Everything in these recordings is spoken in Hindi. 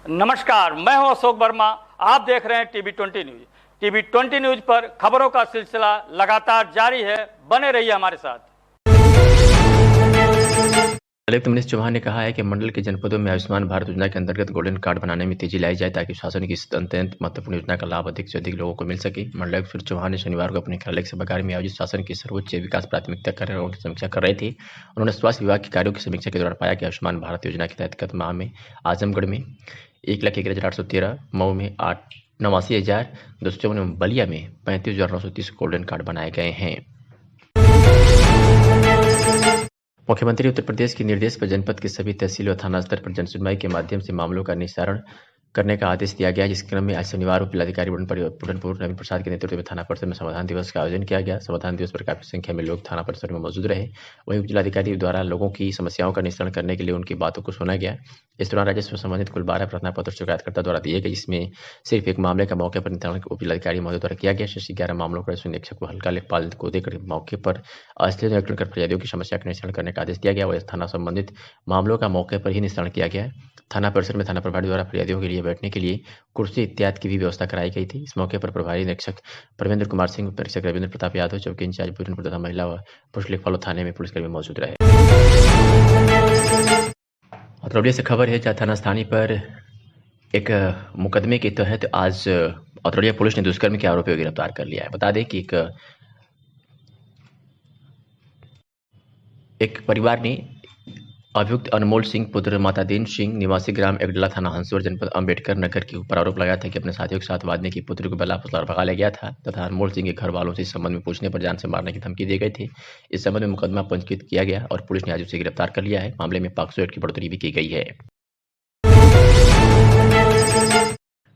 नमस्कार, मैं हूं अशोक वर्मा। आप देख रहे हैं टीवी 20 न्यूज। टीवी 20 न्यूज पर खबरों का सिलसिला लगातार जारी है। बने रहिए हमारे साथ। कलेक्टर मनीष चौहान ने कहा है कि मंडल के जनपदों में आयुष्मान भारत योजना के अंतर्गत गोल्डन कार्ड बनाने में तेजी लाई जाए ताकि शासन की इस अत्यंत महत्वपूर्ण योजना का लाभ अधिक से अधिक लोगों को मिल सके। मंडलायुक्त चौहान ने शनिवार को अपने कार्यालय सभागार में आयोजित शासन की सर्वोच्च विकास प्राथमिकता कार्यक्रमों की समीक्षा कर रहे थे। उन्होंने स्वास्थ्य विभाग के कार्यों की समीक्षा के दौरान पाया कि आयुष्मान भारत योजना के तहत गत माह में आजमगढ़ में 1,11,813, मऊ में 89,000, दोस्तों में बलिया में 35,930 गोल्डन कार्ड बनाए गए हैं। मुख्यमंत्री उत्तर प्रदेश के निर्देश पर जनपद के सभी तहसील व थाना स्तर पर जनसुनवाई के माध्यम से मामलों का निस्तारण करने का आदेश दिया गया। जिस क्रम में आज शनिवार को जिलाधिकारी बुरहानपुर नवीन प्रसाद के नेतृत्व में थाना परिसर में समाधान दिवस का आयोजन किया गया। समाधान दिवस पर काफी संख्या में लोग थाना परिसर में मौजूद रहे। वहीं उप जिलाधिकारी द्वारा लोगों की समस्याओं का निस्तारण करने के लिए उनकी बातों को सुना गया। इस दौरान राजस्व संबंधित कुल 12 प्रार्थना पत्र शिकायतकर्ता द्वारा दिए गए, जिसमें सिर्फ एक मामले का मौके पर निस्तारण उप जिलाधिकारी महोदय द्वारा किया गया। शेष 11 मामलों का निरीक्षक को हल्का लेखपाल को देकर मौके पर अस्थायी निरीक्षण कर फरियादियों की समस्या का निस्तारण करने का आदेश दिया गया। वह थाना संबंधित मामलों का मौके पर ही निस्तारण किया गया। थाना परिसर में थाना प्रभारी द्वारा फरियादियों के लिए बैठने के लिए कुर्सी इत्यादि की भी व्यवस्था कराई गई थी। इस मौके पर प्रभारी निरीक्षक परमेंद्र कुमार सिंह, परीक्षक रविंद्र प्रताप यादव, चौकी इंचार्ज बुरहानपुर तथा महिला व पुरुष लेखपाल थाने में पुलिसकर्मी मौजूद रहे। अतरौलिया से खबर है जहाँ थाना स्थानीय पर एक मुकदमे के तहत आज अतरौलिया पुलिस ने दुष्कर्म के आरोपियों को गिरफ्तार कर लिया है। बता दें कि एक परिवार ने अभियुक्त अनमोल सिंह पुत्र मातादीन सिंह निवासी ग्राम एगडला थाना हंसोर जनपद अंबेडकर नगर के ऊपर आरोप लगाया था कि अपने साथियों के साथ वादने की पुत्री को बला फुसला भगा ले गया था तथा अनमोल सिंह के घर वालों से इस संबंध में पूछने पर जान से मारने की धमकी दी गई थी। इस संबंध में मुकदमा पंजीकृत किया गया और पुलिस ने आज उसे गिरफ्तार कर लिया है। मामले में पॉक्सो एक्ट की बढ़ोतरी भी की गई है।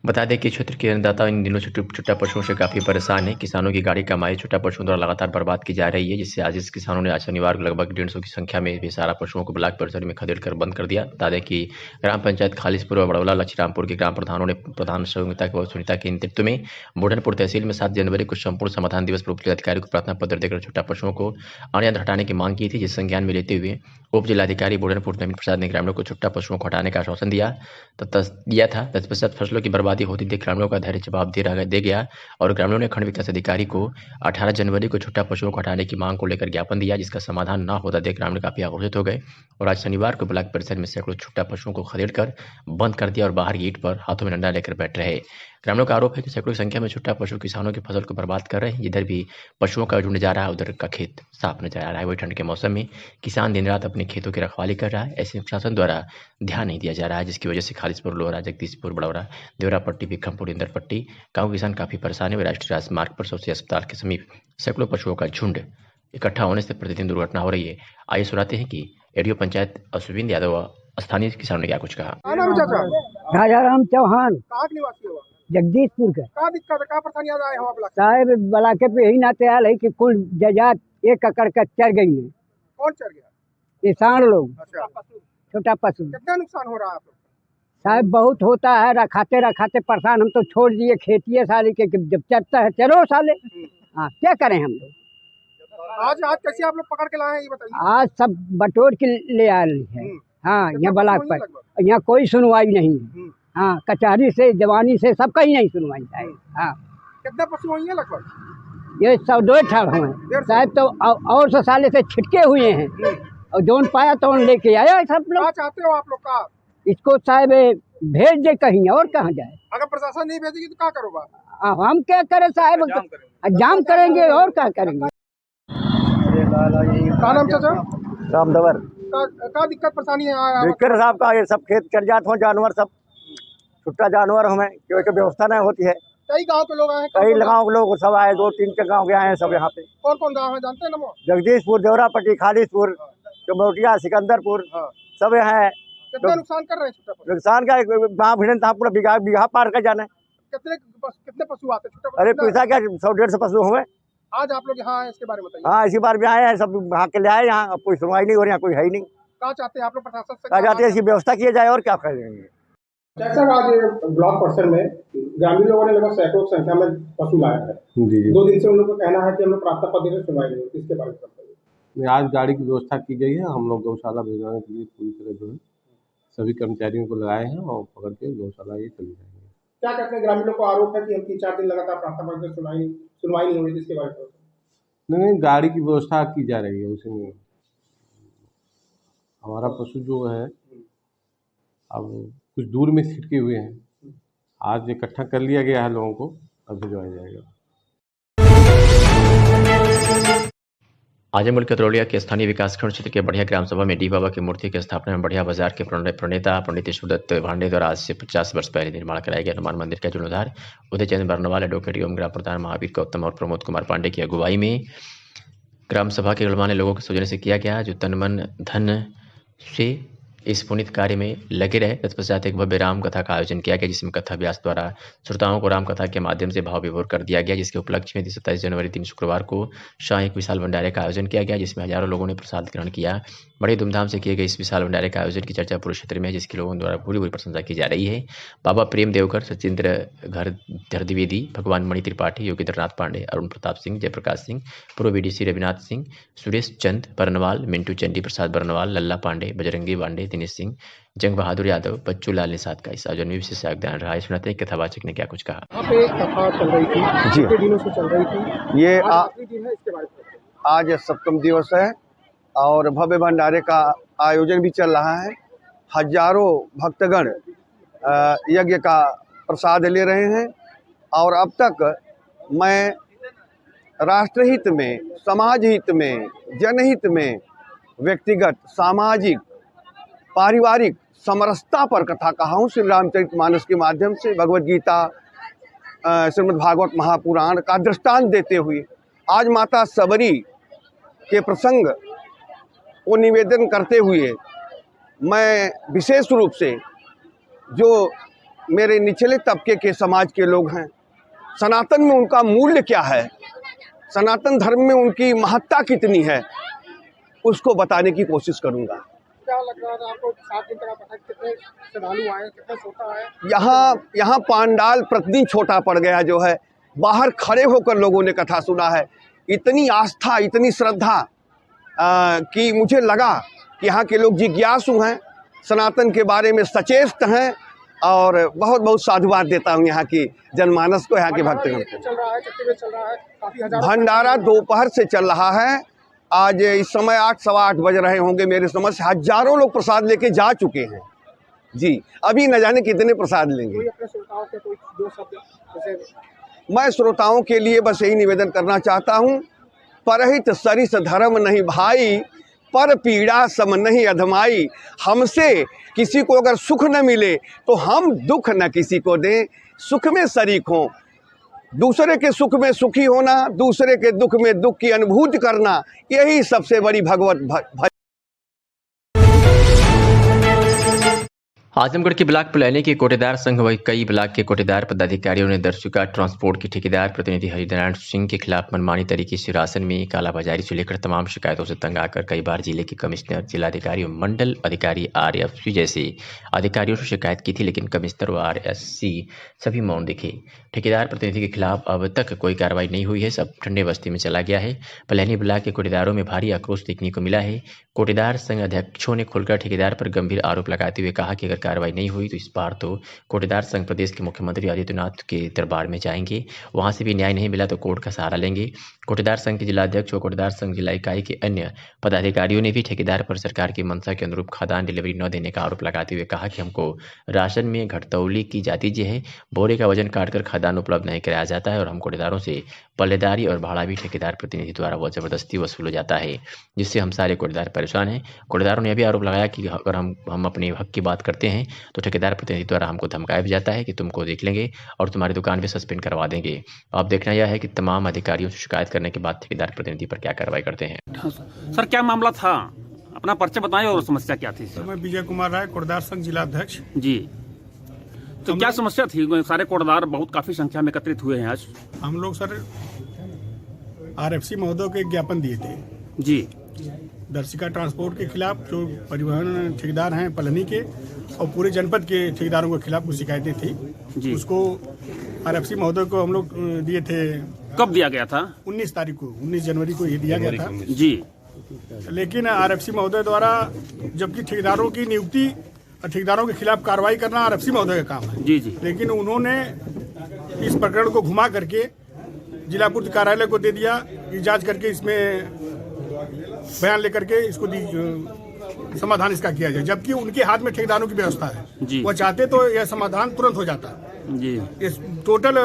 बता दें कि क्षेत्र के अन्नदाता इन दिनों छुट्टा पशुओं से काफी परेशान है। किसानों की गाड़ी कमाई छुट्टा पशुओं द्वारा लगातार बर्बाद की जा रही है, जिससे आज इस किसानों ने आज शनिवार को लगभग 150 की संख्या में बेसहारा पशुओं को ब्लॉक परिसर में खदेड़ कर बंद कर दिया। बता दें कि ग्राम पंचायत खालिसपुर और बड़ौला लक्ष्मीरामपुर के ग्राम प्रधानों ने प्रधान सुनीता के नेतृत्व में बुरहानपुर तहसील में 7 जनवरी को संपूर्ण समाधान दिवस पर उप जिलाधिकारी को प्रार्थना पत्र देकर छुट्टा पशुओं को अनियंत्र हटाने की मांग की थी, जिस संज्ञान में लेते हुए उप जिलाधिकारी बुरहानपुर नवीन प्रसाद ने ग्रामीणों को छुट्टा पशुओं को हटाने का आश्वासन दिया था। तत्पश्चात फसलों की बर्बादी होती देख ग्रामीणों का धैर्य जवाब दे गया और ग्रामीणों ने खंड विकास अधिकारी को 18 जनवरी को छुट्टा पशुओं को हटाने की मांग को लेकर ज्ञापन दिया, जिसका समाधान न होता देख ग्रामीण काफी आक्रोशित हो गए और आज शनिवार को ब्लॉक परिसर में सैकड़ों छुट्टा पशुओं को खदेड़कर बंद कर दिया और बाहर ईंट पर हाथों में डंडा लेकर बैठ रहे। ग्रामीणों का आरोप है कि सैकड़ों की संख्या में छुट्टा पशु किसानों की फसल को बर्बाद कर रहे हैं। इधर भी पशुओं का झुंड जा रहा है, उधर का खेत साफ नजर आ रहा है। वही ठंड के मौसम में किसान दिन रात अपने खेतों की रखवाली कर रहा है। ऐसे शासन द्वारा ध्यान नहीं दिया जा रहा है, जिसकी वजह से खालिसपुर, लोहरा, जगदीशपुर, बड़ौरा, देवरापट्टी, विक्रमपुर, इंदरपट्टी गाँव किसान काफी परेशान है। राष्ट्रीय राजमार्ग पर सबसे अस्पताल के समीप सैकड़ों पशुओं का झुंड इकट्ठा होने से प्रतिदिन दुर्घटना हो रही है। आइए सुनाते हैं कि एडीओ पंचायत अश्विन यादव स्थानीय किसानों ने क्या कुछ कहा। राजाराम चौहान जगदीशपुर का का दिक्कत है, का परेशानी आ रहा है? हम साहेब बलाके पे यही नाते आल है कि कुल जायदाद 1 एकड़ का चर गई है। कौन चढ़ गया? किसान लोग, अच्छा, छोटा पशु। कितना नुकसान हो रहा है आप लोग? साहब बहुत होता है, रखाते रखाते परेशान। हम तो छोड़ दिए खेती साले के, जब चरता है चलो साले। हाँ, क्या करें हम लोग। आज कैसे आप लोग पकड़ के लाए हैं ये बताइए। आज सब बटोर के ले आए हैं। हाँ, यहाँ ब्लॉक पर यहाँ कोई सुनवाई नहीं है। हाँ, कचहरी से जवानी से सब कहीं नहीं सुनवाई है। हाँ, कितने पशु हुई है लगभग? ये 102 ठाड़ हुए साहब, तो और सौ साले से छिटके हुए हैं और जोन पाया तो लेके आया सब लोग। क्या चाहते हो आप लोग? का इसको साहब भेज दे कहीं और, कहाँ जाए। अगर प्रशासन नहीं भेजेगी तो क्या करोगा? हम क्या करें साहब, जाम करेंगे और क्या करेंगे। का नाम चाचा? रामदवर का दिक्कत परेशानी है? दिक्कत साहब का ये सब खेत चल जाते हो, जानवर सब छुट्टा जानवर हमें क्योंकि व्यवस्था नहीं होती है। कई गांव के लोग आए, कई गाँव के लोग सब आए, 2-3 के गाँव के आए हैं सब यहाँ पे। कौन कौन गाँव है जानते हैं ना? जगदीशपुर, देवरापट्टी, खालिसपुर, चमोटिया, सिकंदरपुर, सब यहाँ है। कितना नुकसान कर रहे हैं? नुकसान का गाँव भिड़न था, पूरा बीघा पार कर जाना। कितने पशु आते हैं? अरे पैसा क्या 100-150 पशु हुए। आज आप लोग यहाँ आए, इसके बारे में बताइए। हाँ, इसी बार भी आए हैं, सब वहाँ के ले आए। यहाँ अब कोई सुनवाई नहीं हो रही, यहाँ कोई है ही नहीं। क्या चाहते हैं आप लोग प्रशासन से? क्या चाहते हैं इसकी व्यवस्था किया जाए और क्या करेंगे। जैसा आज ब्लॉक परिसर में ग्रामीण लोगों ने लगभग सैकड़ों की संख्या में पशु लाया है। 2 दिन से उन लोगों का कहना है कि हम लोग प्रार्थना पत्र से सुनवाई नहीं होती, इसके बारे में बताइए। आज गाड़ी की व्यवस्था की गई है। हम लोग गौशाला भिजवाने के लिए पूरी तरह जो है सभी कर्मचारियों को लगाए हैं और पकड़ के गौशाला ये चले जाएंगे। क्या कहते हैं ग्रामीण लोग को आरोप है कि हम 3-4 दिन लगातार प्रार्थना पत्र सुनवाई नहीं हो रही, जिसके बारे में नहीं, गाड़ी की व्यवस्था की जा रही है, उसमें हमारा पशु जो है अब कुछ दूर में छिटके हुए हैं, आज इकट्ठा कर लिया गया है लोगों को, अब भिजवाया जाएगा। आजमगढ़ के तरौलिया के स्थानीय विकासखंड क्षेत्र के बढ़िया ग्राम सभा में डी बाबा की मूर्ति की स्थापना में बढ़िया बाजार के प्रणेता पंडित ईश्वरदत्त भांडे द्वारा आज से 50 वर्ष पहले निर्माण कराया गया हनुमान मंदिर का जीर्णोद्धार उदय चंद बर्नवाल, एडवोकेट एवं ग्राम प्रधान महावीर गौतम और प्रमोद कुमार पांडे की अगुवाई में ग्राम सभा के गणमान्य लोगों के सौजन्य से किया गया, जो तन मन धन से इस पुनित कार्य में लगे रहे। तत्पश्चात एक भव्य राम कथा का आयोजन किया गया, जिसमें कथा व्यास द्वारा श्रोताओं को राम कथा के माध्यम से भाव विभोर कर दिया गया, जिसके उपलक्ष्य में 27 जनवरी दिन शुक्रवार को शाम एक विशाल भंडारे का आयोजन किया गया, जिसमें हजारों लोगों ने प्रसाद ग्रहण किया। बड़े धूमधाम से किए गए इस विशाल भंडारे का आयोजन की चर्चा पूरे क्षेत्र में है, जिसके लोगों द्वारा भूरी भूरी प्रशंसा की जा रही है। बाबा प्रेम देवकर, सचिंद्र घर द्विवेदी, भगवान मणि त्रिपाठी, योगेंद्रनाथ पांडे, अरुण प्रताप सिंह, जयप्रकाश सिंह, पूर्व बीडीसी रविनाथ सिंह, सुरेश चंद बर्नवाल, मिंटू चंडी प्रसाद बर्नवाल, लल्ला पांडे, बजरंगी पांडे, दिनेश सिंह, जंग बहादुर यादव, बच्चू लाल निषाद का इस आयोजन में विशेष योगदान रहा है। सुनाते हैं कथावाचक ने क्या कुछ कहा। यहाँ पे एक कथा चल रही थी, जी। कितने दिनों से चल रही थी, ये आखिरी दिन है, इसके बारे में आज 7वां दिवस है और भव्य भंडारे का आयोजन भी चल रहा है। हजारों भक्तगण यज्ञ का प्रसाद ले रहे हैं और अब तक मैं राष्ट्रहित में, समाज हित में, जनहित में, व्यक्तिगत, सामाजिक, पारिवारिक समरसता पर कथा कहा हूँ। श्री रामचरितमानस के माध्यम से भगवद गीता, श्रीमद् भागवत महापुराण का दृष्टांत देते हुए आज माता सबरी के प्रसंग को निवेदन करते हुए मैं विशेष रूप से जो मेरे निचले तबके के समाज के लोग हैं, सनातन में उनका मूल्य क्या है, सनातन धर्म में उनकी महत्ता कितनी है, उसको बताने की कोशिश करूंगा। क्या लग रहा था आपको 7 दिन तक पता कितने श्रद्धालु आए, कितना छोटा है? यहाँ पांडाल प्रतिदिन छोटा पड़ गया जो है, बाहर खड़े होकर लोगों ने कथा सुना है। इतनी आस्था, इतनी श्रद्धा कि मुझे लगा कि यहाँ के लोग जिज्ञासु हैं, सनातन के बारे में सचेत हैं और बहुत बहुत साधुवाद देता हूँ यहाँ की जनमानस को, यहाँ के भक्तगण को। चल रहा है, कितने बजे चल रहा है? काफी हजारों भंडारा दोपहर से चल रहा है। आज इस समय 8, सवा 8 बज रहे होंगे मेरे समझ से। हजारों लोग प्रसाद लेके जा चुके हैं जी। अभी न जाने कितने प्रसाद लेंगे। कोई अपने श्रोताओं के कोई 2 शब्द जैसे मैं श्रोताओं के लिए बस यही निवेदन करना चाहता हूँ, परहित सरिस धर्म नहीं भाई, पर पीड़ा सम नहीं अधमाई। हमसे किसी को अगर सुख न मिले तो हम दुख न किसी को दें, सुख में शरीक हों। दूसरे के सुख में सुखी होना, दूसरे के दुख में दुख की अनुभूति करना, यही सबसे बड़ी भगवत आजमगढ़ के ब्लॉक पुलैनी के कोटेदार संघ व कई ब्लॉक के कोटेदार पदाधिकारियों ने दर्शिका ट्रांसपोर्ट के ठेकेदार प्रतिनिधि हरिनारायण सिंह के खिलाफ मनमानी तरीके से राशन में कालाबाजारी से लेकर तमाम शिकायतों से तंग आकर कई बार जिले के कमिश्नर, जिलाधिकारी और मंडल अधिकारी RFC जैसे अधिकारियों से शिकायत की थी, लेकिन कमिश्नर व RSC सभी मौन दिखे। ठेकेदार प्रतिनिधि के खिलाफ अब तक कोई कार्रवाई नहीं हुई है, सब ठंडे बस्ती में चला गया है। पुलैनी ब्लॉक के कोटेदारों में भारी आक्रोश देखने को मिला है। कोटेदार संघ अध्यक्षों ने खुलकर ठेकेदार पर गंभीर आरोप लगाते हुए कहा कि अगर कार्रवाई नहीं हुई तो इस बार तो कोटेदार संघ प्रदेश के मुख्यमंत्री आदित्यनाथ के दरबार में जाएंगे, वहां से भी न्याय नहीं मिला तो कोर्ट का सहारा लेंगे। कोटेदार संघ के जिलाध्यक्ष और कोटेदार संघ जिला इकाई के अन्य पदाधिकारियों ने भी ठेकेदार पर सरकार की मंशा के अनुरूप खाद्यान्न डिलीवरी न देने का आरोप लगाते हुए कहा कि हमको राशन में घटतौली की जाती है, बोरे का वजन काटकर खाद्यान्न उपलब्ध नहीं कराया जाता है और हम कोटेदारों से पल्लेदारी और भाड़ा भी ठेकेदार प्रतिनिधि द्वारा वह जबरदस्ती वसूल हो जाता है, जिससे हम सारे कोटेदार परेशान हैं। कोटेदारों ने भी आरोप लगाया कि अगर हम अपने हक की बात करते हैं तो ठेकेदार प्रतिनिधि द्वारा हमको धमकाया भी जाता है कि तुमको देख लेंगे और तुम्हारी दुकान भी सस्पेंड करवा देंगे। अब देखना यह है कि तमाम अधिकारियों से शिकायत करने के बाद ठेकेदार प्रतिनिधि पर क्या कार्रवाई करते हैं। सर क्या मामला था, अपना परिचय बताएं और समस्या क्या थी? सर मैं विजय कुमार राय, कोटदार संघ जिलाध्यक्ष जी। तो क्या समस्या थी? सारे कोटदार बहुत काफी संख्या में एकत्रित हुए हैं आज। हम लोग सर RFC महोदय को एक ज्ञापन दिए थे जी, दर्शिका ट्रांसपोर्ट के खिलाफ, जो परिवहन ठेकेदार हैं पलनी के और पूरे जनपद के ठेकेदारों के खिलाफ कुछ शिकायतें थी जी। उसको RFC महोदय को हम लोग दिए थे। कब दिया गया था? 19 तारीख को, 19 जनवरी को ये दिया गया था जी। लेकिन RFC महोदय द्वारा जबकि ठेकेदारों की नियुक्ति और ठेकेदारों के खिलाफ कार्रवाई करना आरएफसी महोदय का काम है। जी जी। लेकिन उन्होंने इस प्रकरण को घुमा करके जिला पूर्ति कार्यालय को दे दिया कि जांच करके इसमें बयान लेकर के इसको समाधान इसका किया जाए, जबकि उनके हाथ में ठेकेदारों की व्यवस्था है। वो चाहते तो यह समाधान तुरंत हो जाता जी। इस टोटल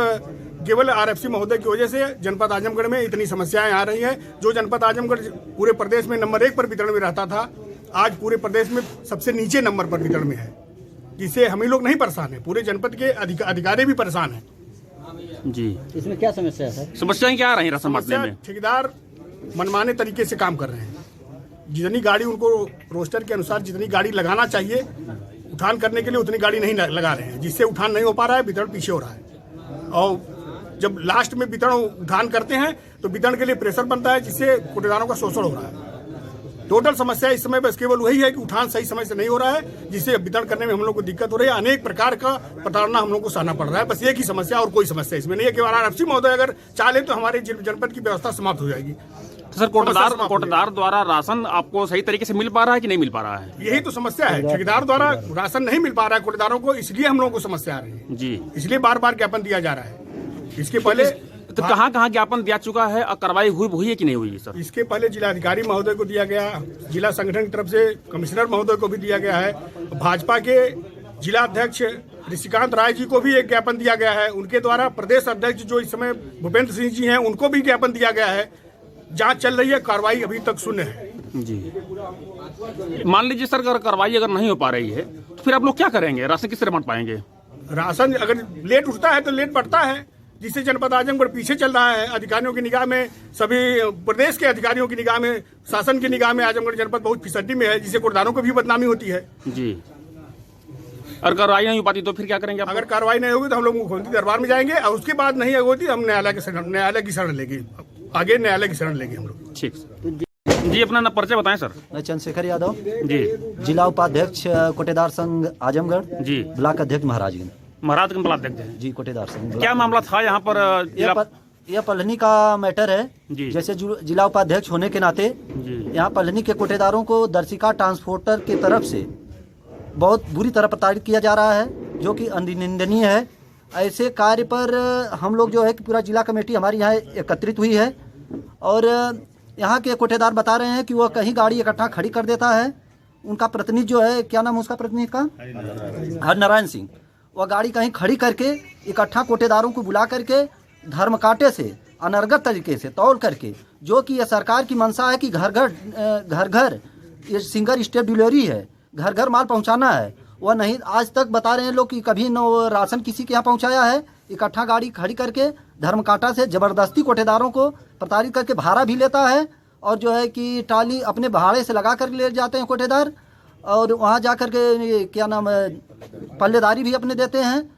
केवल आरएफसी महोदय की वजह से जनपद आजमगढ़ में इतनी समस्याएं आ रही हैं। जो जनपद आजमगढ़ पूरे प्रदेश में नंबर 1 पर वितरण में रहता था, आज पूरे प्रदेश में सबसे नीचे नंबर पर वितरण में है, जिससे हम ही लोग नहीं परेशान है, पूरे जनपद के अधिकारी भी परेशान है। जी। इसमें क्या समस्या है सर? समस्याएं क्या आ रही राशन बांटने में? ठेकेदार मनमाने तरीके से काम कर रहे हैं। जितनी गाड़ी उनको रोस्टर के अनुसार जितनी गाड़ी लगाना चाहिए उठान करने के लिए उतनी गाड़ी नहीं लगा रहे हैं, जिससे उठान नहीं हो पा रहा है, वितरण पीछे हो रहा है। और जब लास्ट में वितरण उठान करते हैं तो वितरण के लिए प्रेशर बनता है, जिससे कोटेदारों का शोषण हो रहा है। टोटल समस्या इस समय बस केवल वही है कि उठान सही समय से नहीं हो रहा है, जिससे वितरण करने में हम लोग को दिक्कत हो रही है। अनेक प्रकार का प्रताड़ना हम लोग को सहना पड़ रहा है। बस एक ही समस्या और कोई समस्या इसमें नहीं है कि आरएफसी महोदय अगर चाहे तो हमारे जनपद की व्यवस्था समाप्त हो जाएगी। तो सर कोटेदार द्वारा राशन आपको सही तरीके से मिल पा रहा है कि नहीं मिल पा रहा है? यही तो समस्या है, ठेकेदार द्वारा राशन नहीं मिल पा रहा है कोटेदारों को, इसलिए हम लोगों को समस्या आ रही है जी। इसलिए बार बार ज्ञापन दिया जा रहा है। इसके पहले तो कहाँ ज्ञापन दिया चुका है और कार्रवाई हुई है कि नहीं हुई सर? इसके पहले जिलाधिकारी महोदय को दिया गया, जिला संगठन की तरफ से कमिश्नर महोदय को भी दिया गया है, भाजपा के जिला अध्यक्ष ऋषिकांत राय जी को भी एक ज्ञापन दिया गया है। उनके द्वारा प्रदेश अध्यक्ष जो इस समय भूपेंद्र सिंह जी हैं उनको भी ज्ञापन दिया गया है। जांच चल रही है, कार्रवाई अभी तक शून्य है जी। मान लीजिए सर अगर कार्रवाई अगर नहीं हो पा रही है तो फिर आप लोग क्या करेंगे? राशन किस तरह बांट पाएंगे? राशन अगर लेट उठता है तो लेट बढ़ता है, जिससे जनपद आजमगढ़ पीछे चल रहा है। अधिकारियों की निगाह में, सभी प्रदेश के अधिकारियों की निगाह में, शासन की निगाह में आजमगढ़ जनपद बहुत फिसड्डी में है, जिससे कोटेदारों को भी बदनामी होती है जी। अगर कार्रवाई नहीं हो पाती तो फिर क्या करेंगे? अगर कार्रवाई नहीं होगी तो हम लोग मुख्यमंत्री दरबार में जाएंगे और उसके बाद नहीं होती हम न्यायालय की शरण लेंगे, आगे न्यायालय की शरण लेंगे हम लोग। ठीक जी। अपना परिचय बताएं सर। मैं चंद्रशेखर यादव जी, जिला उपाध्यक्ष कोटेदार संघ आजमगढ़ जी, ब्लॉक अध्यक्ष महाराजगंज ब्लॉक अध्यक्ष जी, कोटेदार संघ। क्या मामला था यहाँ पर? यह पलहनी का मैटर है जी। जैसे जिला उपाध्यक्ष होने के नाते यहाँ पलहनी के कोटेदारों को दर्शिका ट्रांसपोर्टर की तरफ से बहुत बुरी तरह प्रताड़ित किया जा रहा है, जो कि निंदनीय है। ऐसे कार्य पर हम लोग जो है कि पूरा जिला कमेटी हमारी यहाँ एकत्रित हुई है और यहाँ के कोटेदार बता रहे हैं कि वह कहीं गाड़ी इकट्ठा खड़ी कर देता है। उनका प्रतिनिधि जो है, क्या नाम है उसका प्रतिनिधि का? हरनारायण सिंह। वह गाड़ी कहीं खड़ी करके इकट्ठा कोटेदारों को बुला करके धर्म कांटे से अनर्गत तरीके से तौल करके, जो कि यह सरकार की मंशा है कि घर घर ये सिंगल स्टेप डिलीवरी है, घर घर माल पहुंचाना है, वह नहीं आज तक बता रहे हैं लोग कि कभी न राशन किसी के यहाँ पहुंचाया है। इकट्ठा गाड़ी खड़ी करके धर्म कांटा से ज़बरदस्ती कोटेदारों को प्रताड़ित करके भाड़ा भी लेता है और जो है कि टाली अपने भाड़े से लगा कर ले जाते हैं कोटेदार, और वहाँ जा कर के क्या नाम है पल्लेदारी भी अपने देते हैं,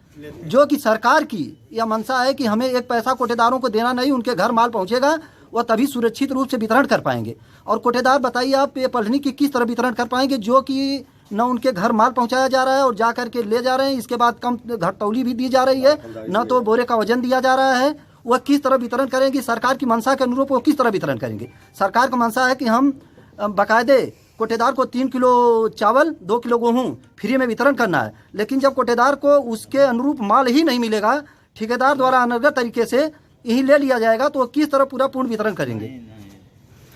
जो कि सरकार की यह मंशा है कि हमें एक पैसा कोटेदारों को देना नहीं, उनके घर माल पहुँचेगा वह तभी सुरक्षित रूप से वितरण कर पाएंगे। और कोटेदार बताइए आप ये पलहनी की किस तरह वितरण कर पाएंगे, जो कि न उनके घर माल पहुंचाया जा रहा है और जा करके ले जा रहे हैं, इसके बाद कम घटतौली भी दी जा रही है, न तो बोरे का वजन दिया जा रहा है। वह किस तरह वितरण करेंगे? सरकार की मंशा के अनुरूप वो किस तरह वितरण करेंगे? सरकार का मंशा है कि हम बाकायदे कोटेदार को 3 किलो चावल 2 किलो गेहूँ फ्री में वितरण करना है, लेकिन जब कोटेदार को उसके अनुरूप माल ही नहीं मिलेगा, ठेकेदार द्वारा अनर्गत तरीके से यही ले लिया जाएगा, तो किस तरह पूर्ण वितरण करेंगे?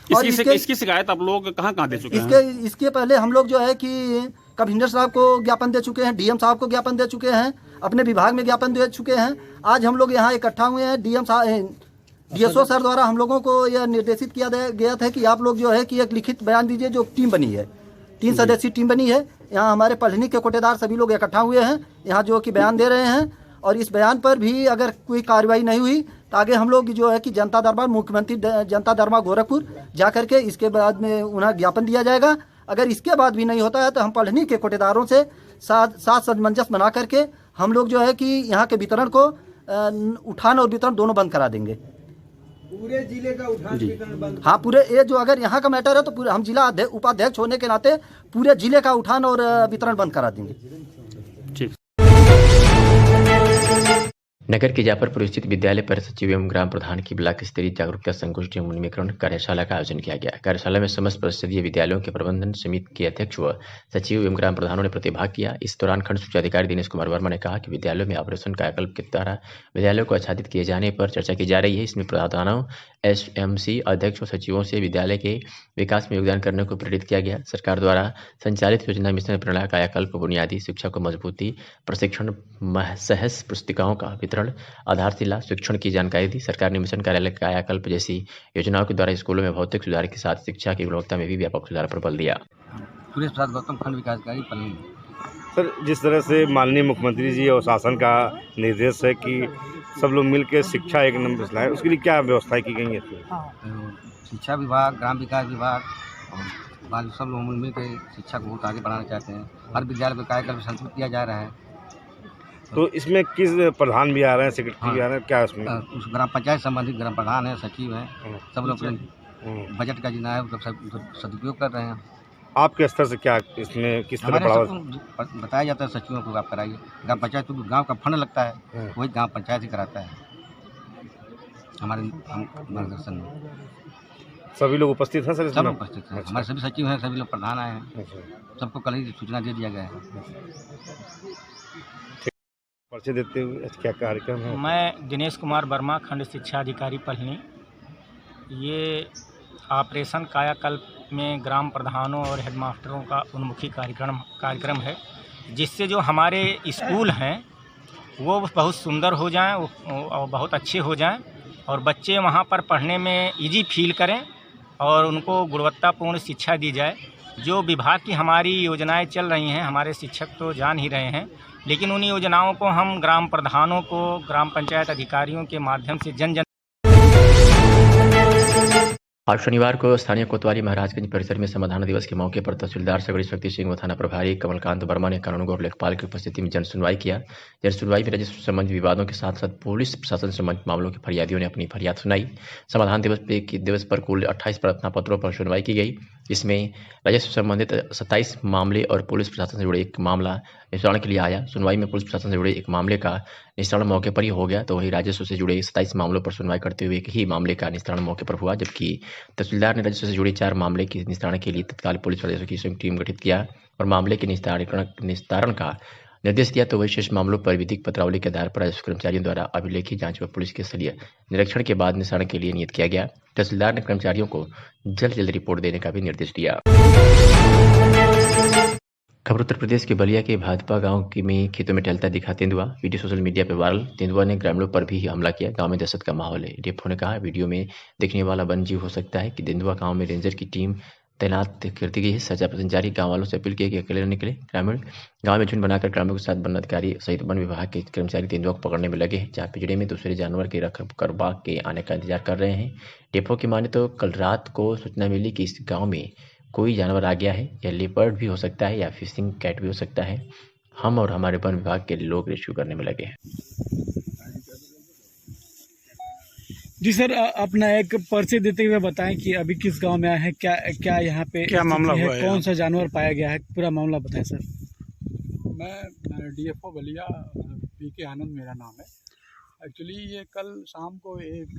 और इसकी शिकायत आप लोग कहाँ दे चुके हैं? इसके पहले हम लोग जो है कि कमिश्नर साहब को ज्ञापन दे चुके हैं, डीएम साहब को ज्ञापन दे चुके हैं, अपने विभाग में ज्ञापन दे चुके हैं। आज हम लोग यहाँ इकट्ठा हुए हैं। डीएसओ सर द्वारा हम लोगों को यह निर्देशित किया गया था कि आप लोग जो है कि एक लिखित बयान दीजिए। जो टीम बनी है, 3 सदस्यीय टीम बनी है, यहाँ हमारे पलहनी के कोटेदार सभी लोग इकट्ठा हुए हैं यहाँ, जो कि बयान दे रहे हैं। और इस बयान पर भी अगर कोई कार्रवाई नहीं हुई तो आगे हम लोग जो है कि जनता दरबार, मुख्यमंत्री जनता दरबार गोरखपुर जा करके इसके बाद में उन्हें ज्ञापन दिया जाएगा। अगर इसके बाद भी नहीं होता है तो हम पलहनी के कोटेदारों से साथ सामंजस्य बना करके हम लोग जो है कि यहाँ के वितरण को उठान और वितरण दोनों बंद करा देंगे। पूरे जिले का उठान वितरण बंद? हाँ, पूरे ये जो अगर यहाँ का मैटर है तो पूरे हम जिला उपाध्यक्ष होने के नाते पूरे जिले का उठान और वितरण बंद करा देंगे। ठीक। नगर के जाफरपुर स्थित विद्यालय परिषद सचिव एवं ग्राम प्रधान की ब्लॉक स्तरीय जागरूकता संगोष्ठी एवं उन्मीकरण कार्यशाला का आयोजन किया गया। कार्यशाला में समस्त परिषदीय विद्यालयों के प्रबंधन समिति के अध्यक्ष व सचिव एवं ग्राम प्रधानों ने प्रतिभाग किया। इस दौरान खंड शिक्षा अधिकारी दिनेश कुमार वर्मा ने कहा कि विद्यालयों में ऑपरेशन कायाकल्प के द्वारा विद्यालयों को आच्छादित किए जाने पर चर्चा की जा रही है। इसमें प्रधानों, SMC अध्यक्ष और सचिवों से विद्यालय के विकास में योगदान करने को प्रेरित किया गया। सरकार द्वारा संचालित योजना मिशन प्रेरणा कायाकल्प बुनियादी शिक्षा को मजबूती, प्रशिक्षण, सहस पुस्तिकाओं का वितरण, आधारशिला शिक्षण की जानकारी दी। सरकार ने मिशन कार्यालय कायाकल्प जैसी योजनाओं के द्वारा स्कूलों में भौतिक सुधार के साथ शिक्षा की गुणवत्ता में भी व्यापक सुधार पर बल दिया। सुरेश प्रसाद गौतम, खंड विकास अधिकारी पन्नी। सर, जिस तरह से माननीय मुख्यमंत्री जी और शासन का निर्देश है कि सब लोग मिलकर शिक्षा एक नंबर से लाए, उसके लिए क्या व्यवस्थाएं की गई है? शिक्षा विभाग, ग्राम विकास विभाग और बाकी सब लोग मिलकर शिक्षा को बहुत आगे बढ़ाना चाहते हैं। हर विद्यालय में कायाकल्प संस्कृत किया जा रहा है। तो इसमें किस प्रधान भी आ रहे हैं, सेक्रेटरी भी आ रहे हैं, क्या उसमें? उस ग्राम पंचायत संबंधित ग्राम प्रधान है, सचिव हैं, सब लोग अपने बजट का जितना है उसका सदुपयोग कर रहे हैं। आपके स्तर से क्या इसमें किस तरह बढ़ावा बताया जाता है? सचिवों को आप कराइए। ग्राम पंचायत तो गाँव का फंड लगता है, वही ग्राम पंचायत ही कराता है हमारे मार्गदर्शन में। सभी लोग उपस्थित हैं सर? सब उपस्थित हैं। हमारे सभी सचिव हैं, सभी लोग प्रधान आए हैं, सबको कल ही सूचना दे दिया गया है। परिचय देते हुए क्या कार्यक्रम है? मैं दिनेश कुमार वर्मा, खंड शिक्षा अधिकारी पलनी। ये ऑपरेशन कायाकल्प में ग्राम प्रधानों और हेडमास्टरों का उन्मुखी कार्यक्रम है, जिससे जो हमारे स्कूल हैं वो बहुत सुंदर हो जाएं और बहुत अच्छे हो जाएं और बच्चे वहाँ पर पढ़ने में इजी फील करें और उनको गुणवत्तापूर्ण शिक्षा दी जाए। जो विभाग की हमारी योजनाएं चल रही हैं, हमारे शिक्षक तो जान ही रहे हैं, लेकिन उन योजनाओं को हम ग्राम प्रधानों को, ग्राम पंचायत अधिकारियों के माध्यम से जन आज शनिवार को स्थानीय कोतवाली महाराजगंज परिसर में समाधान दिवस के मौके पर तहसीलदार सगड़ी शक्ति सिंह व थाना प्रभारी कमलकांत वर्मा ने कानून और लेखपाल की उपस्थिति में जन सुनवाई किया। जन सुनवाई में राजस्व संबंधी विवादों के साथ साथ पुलिस प्रशासन संबंधित मामलों के फरियादियों ने अपनी फरियाद सुनाई। समाधान दिवस पर कुल 28 प्रार्थना पत्रों पर सुनवाई की गई। इसमें राजस्व संबंधित 27 मामले और पुलिस प्रशासन से जुड़े एक मामला निस्तारण के लिए आया। सुनवाई में पुलिस प्रशासन से जुड़े एक मामले का निस्तारण मौके पर ही हो गया, तो वही राजस्व से जुड़े 27 मामलों पर सुनवाई करते हुए एक ही मामले का निस्तारण मौके पर हुआ, जबकि तहसीलदार ने राजस्व से जुड़े 4 मामले के निस्तारण के लिए तत्काल पुलिस राजस्व की संयुक्त टीम गठित किया और मामले के निस्तारण का निर्देश दिया। तो वही शेष मामलों पर विधिक पत्रावली के आधार पर राजस्व कर्मचारियों द्वारा अभिलेखी जांच व पुलिस के स्थलीय निरीक्षण के बाद निस्तारण के लिए नियत किया गया। तहसीलदार ने कर्मचारियों को जल्द रिपोर्ट देने का भी निर्देश दिया। खबर उत्तर प्रदेश के बलिया के भाजपा गांव में खेतों में टहलता दिखा तेंदुआ। वीडियो सोशल मीडिया पर वायरल। तेंदुआ ने ग्रामीणों पर भी हमला किया। गांव में दहशत का माहौल है। डीएफओ ने कहा, वीडियो में देखने वाला वन्यजीव हो सकता है कि तेंदुआ गांव में रेंजर की टीम तैनात कर दी गई है। सजा पसंद जारी गाँव वालों से अपील की कि अकेले न निकले। ग्रामीण गाँव में झुंड बनाकर ग्रामीणों के साथ वन अधिकारी सहित वन विभाग के कर्मचारी तेंदुआ को पकड़ने में लगे हैं, जहाँ पिंजड़े में दूसरे जानवर के रख कर बाघ के आने का इंतजार कर रहे हैं। डीएफओ की माने तो कल रात को सूचना मिली कि इस गाँव में कोई जानवर आ गया है। यह लेपर्ड भी हो सकता है या फिशिंग कैट भी हो सकता है। हम और हमारे वन विभाग के लोग रेस्क्यू करने में लगे हैं। जी सर, अपना एक परिचय देते हुए बताएं कि अभी किस गांव में आए हैं, क्या यहाँ पे क्या मामला हुआ है, कौन सा जानवर पाया गया है, पूरा मामला बताएं सर। मैं डीएफओ बलिया पीके आनंद मेरा नाम है। एक्चुअली ये कल शाम को एक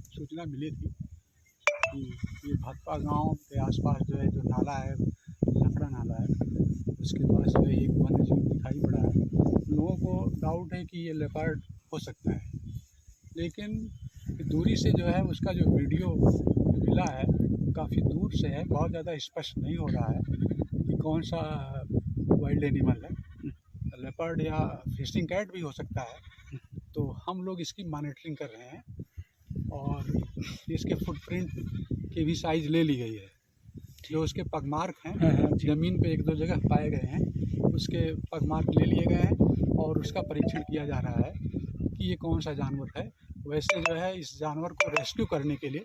सूचना मिली थी कि ये भाजपा गांव के आसपास जो है, जो नाला है, लकड़ा नाला है, उसके पास जो है एक वन्यजीव दिखाई पड़ा है। लोगों को डाउट है कि ये लेपर्ड हो सकता है, लेकिन दूरी से जो है उसका जो वीडियो मिला है काफ़ी दूर से है, बहुत ज़्यादा स्पष्ट नहीं हो रहा है कि कौन सा वाइल्ड एनिमल है, लेपर्ड या फिशिंग कैट भी हो सकता है। तो हम लोग इसकी मॉनिटरिंग कर रहे हैं और इसके फुटप्रिंट की भी साइज़ ले ली गई है। जो उसके पगमार्क हैं, ज़मीन पे 1-2 जगह पाए गए हैं, उसके पगमार्क ले लिए गए हैं और उसका परीक्षण किया जा रहा है कि ये कौन सा जानवर है। वैसे जो है इस जानवर को रेस्क्यू करने के लिए,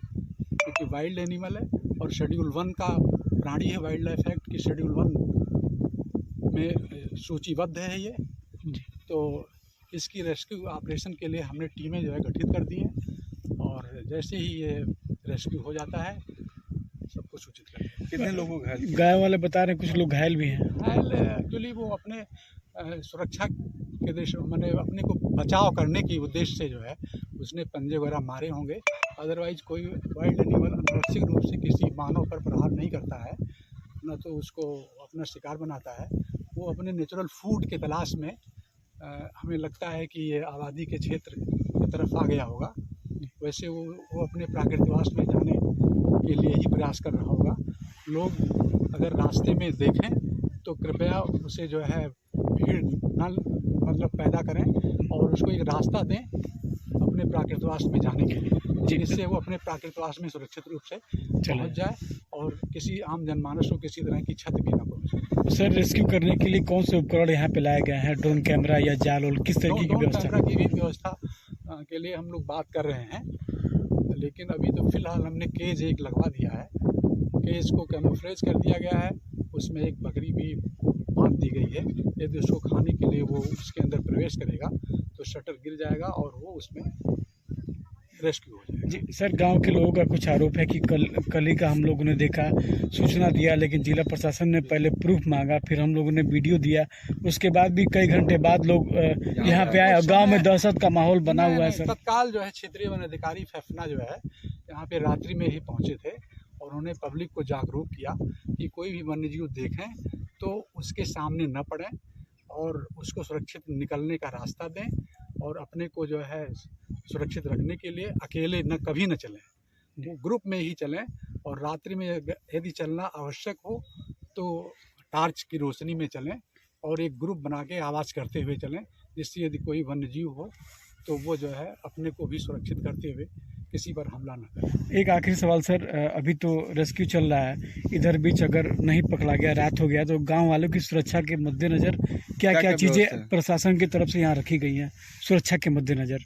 क्योंकि वाइल्ड एनिमल है और शेड्यूल 1 का प्राणी है, वाइल्ड लाइफ एक्ट की शेड्यूल 1 में सूचीबद्ध है ये, तो इसकी रेस्क्यू ऑपरेशन के लिए हमने टीमें जो है गठित कर दी हैं और जैसे ही ये रेस्क्यू हो जाता है सबको सूचित करेंगे। कितने लोगों को घायल? गाय वाले बता रहे हैं कुछ लोग घायल भी हैं। घायल एक्चुअली वो अपने सुरक्षा के उद्देश्य मैंने अपने को बचाव करने की उद्देश्य से जो है उसने पंजे वगैरह मारे होंगे। अदरवाइज कोई वाइल्ड एनिमल अनावश्यक रूप से किसी मानव पर प्रहार नहीं करता है, न तो उसको अपना शिकार बनाता है। वो अपने नेचुरल फूड के तलाश में हमें लगता है कि ये आबादी के क्षेत्र की तरफ आ गया होगा। वैसे वो अपने प्राकृतिकवास में जाने के लिए ही प्रयास कर रहा होगा। लोग अगर रास्ते में देखें तो कृपया उसे जो है भीड़ न मतलब पैदा करें और उसको एक रास्ता दें अपने प्राकृतिकवास में जाने के लिए, जिससे वो अपने प्राकृतिकवास में सुरक्षित रूप से पहुंच जाए और किसी आम जनमानस को किसी तरह की क्षति भी न पहुंचे। सर, रेस्क्यू करने के लिए कौन से उपकरण यहाँ पे लाए गए हैं? ड्रोन कैमरा या जाल और किस तरीके की व्यवस्था? कैमरा की भी व्यवस्था के लिए हम लोग बात कर रहे हैं, लेकिन अभी तो फिलहाल हमने केज एक लगवा दिया है। केज को कैमोफ्लेज कर दिया गया है, उसमें एक बकरी भी बांध दी गई है। यदि उसको खाने के लिए वो उसके अंदर प्रवेश करेगा तो शटर गिर जाएगा और वो उसमें रेस्क्यू हो जाएगा। जी सर, गांव के लोगों का कुछ आरोप है कि कल ही का हम लोगों ने देखा, सूचना दिया, लेकिन जिला प्रशासन ने पहले प्रूफ मांगा, फिर हम लोगों ने वीडियो दिया, उसके बाद भी कई घंटे बाद लोग यहाँ पे आए और गांव में दहशत का माहौल बना हुआ है। सर, तत्काल जो है क्षेत्रीय वन अधिकारी फेफना जो है यहाँ पे रात्रि में ही पहुँचे थे और उन्होंने पब्लिक को जागरूक किया कि कोई भी वन्यजीव देखें तो उसके सामने न पड़ें और उसको सुरक्षित निकलने का रास्ता दें और अपने को जो है सुरक्षित रखने के लिए अकेले कभी न चलें, वो ग्रुप में ही चलें और रात्रि में यदि चलना आवश्यक हो तो टार्च की रोशनी में चलें और एक ग्रुप बना के आवाज़ करते हुए चलें, जिससे यदि कोई वन्यजीव हो तो वो जो है अपने को भी सुरक्षित करते हुए किसी पर हमला न करें। एक आखिरी सवाल सर, अभी तो रेस्क्यू चल रहा है, इधर बीच अगर नहीं पकड़ा गया, रात हो गया, तो गांव वालों की सुरक्षा के मद्देनजर क्या क्या चीज़ें प्रशासन की तरफ से यहाँ रखी गई हैं? सुरक्षा के मद्देनजर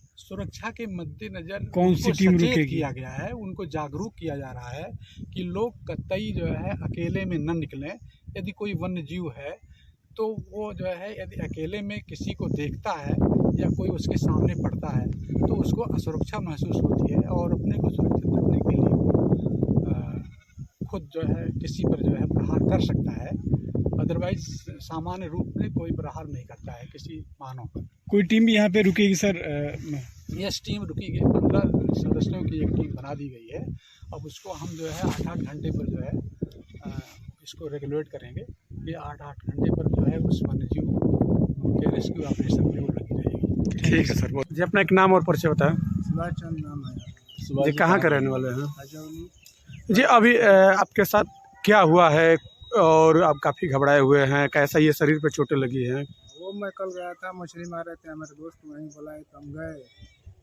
कौन सी टीम रुकेगी? किया गया है, उनको जागरूक किया जा रहा है कि लोग कतई जो है अकेले में न निकलें। यदि कोई वन्य जीव है तो वो जो है यदि अकेले में किसी को देखता है या कोई उसके सामने पड़ता है तो उसको असुरक्षा महसूस होती है और अपने को सुरक्षित रखने के लिए वो खुद जो है किसी पर जो है प्रहार कर सकता है। अदरवाइज सामान्य रूप में कोई प्रहार नहीं करता है किसी मानव पर। कोई टीम भी यहाँ पे रुकेगी सर? यस, टीम रुकेगी। 15 सदस्यों की एक टीम बना दी गई है। अब उसको हम जो है 8-8 घंटे पर जो है इसको रेगुलेट करेंगे कि 8-8 घंटे पर जो है उस वन्यजीव के रेस्क्यू ऑपरेशन में वो लगी रहेगी। ठीक है सर। जी, अपना एक नाम और परिचय बताएं। सुभाष चंद नाम है। जी, कहाँ के रहने वाले हैं? हजौली। जी, अभी आपके साथ क्या हुआ है और आप काफ़ी घबराए हुए हैं, कैसा ये शरीर पे चोटें लगी हैं? वो मैं कल गया था, मछली मार रहे थे, हमारे दोस्त वहीं बुलाए तो हम गए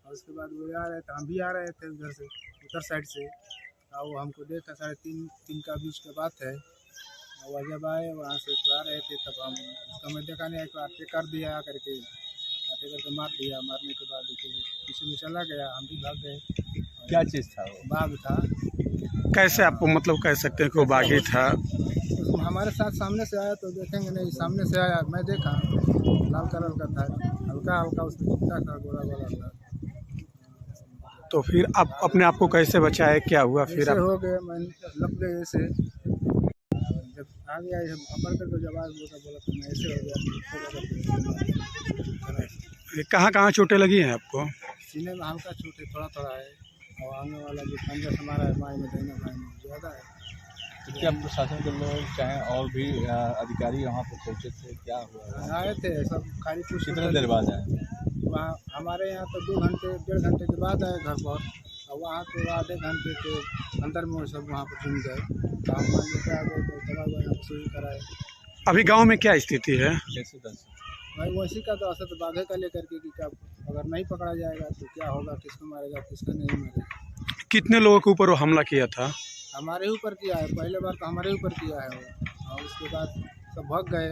और उसके बाद वो आ रहे थे, हम भी आ रहे थे उधर से, उधर साइड से। और वो हमको देखा 3:30 का बीच का बात है। और जब आए वहाँ से तो आ रहे थे तब हम उसका मैं देखा नहीं, एक आटे कर दिया करके, आटे करके मार दिया। मारने के बाद पीछे में चला गया, हम भी भाग गए। क्या चीज़ था वो? बाघ था। कैसे आपको मतलब कह सकते हैं कि वो बाघी था? हमारे साथ सामने से आया तो देखेंगे नहीं, सामने से आया, मैं देखा लाल कलर का था, हल्का हल्का उसमें चिपटा था, गोला गोला था। तो फिर आप अपने आप को कैसे बचाए, क्या हुआ फिर? आप हो गए, मैं लप गए ऐसे, जब आ गया पकड़ कर तो जब आज बोला तो मैं ऐसे हो गया। कहाँ चोटें लगी हैं आपको? सीने में हल्का चोट है, थोड़ा थोड़ा है, और आने वाला जो पंजा हमारा है बाएं में दाहिने बाएं में ज़्यादा है। तो क्या प्रशासन के लोग चाहे और भी अधिकारी वहाँ पर पहुँचे थे, क्या हुआ? आए थे सब, खाली पूछ। कितने देर बाद आए? वहाँ हमारे यहाँ तो 2 घंटे 1.5 घंटे के बाद आए घर पर, और वहाँ तो आधे घंटे के अंदर में सब वहाँ पर घूम गए। तो हम मान लेते आ गए तो दवा वहाँ सुई कराए। अभी गांव में क्या स्थिति है? भाई वैसी का तो असर बाघे का लेकर के कि क्या अगर नहीं पकड़ा जाएगा तो क्या होगा, किसको मारेगा किसको नहीं मारेगा। कितने लोगों के ऊपर वो हमला किया था? हमारे ऊपर किया है, पहले बार तो हमारे ऊपर किया है वो, और उसके बाद सब भाग गए।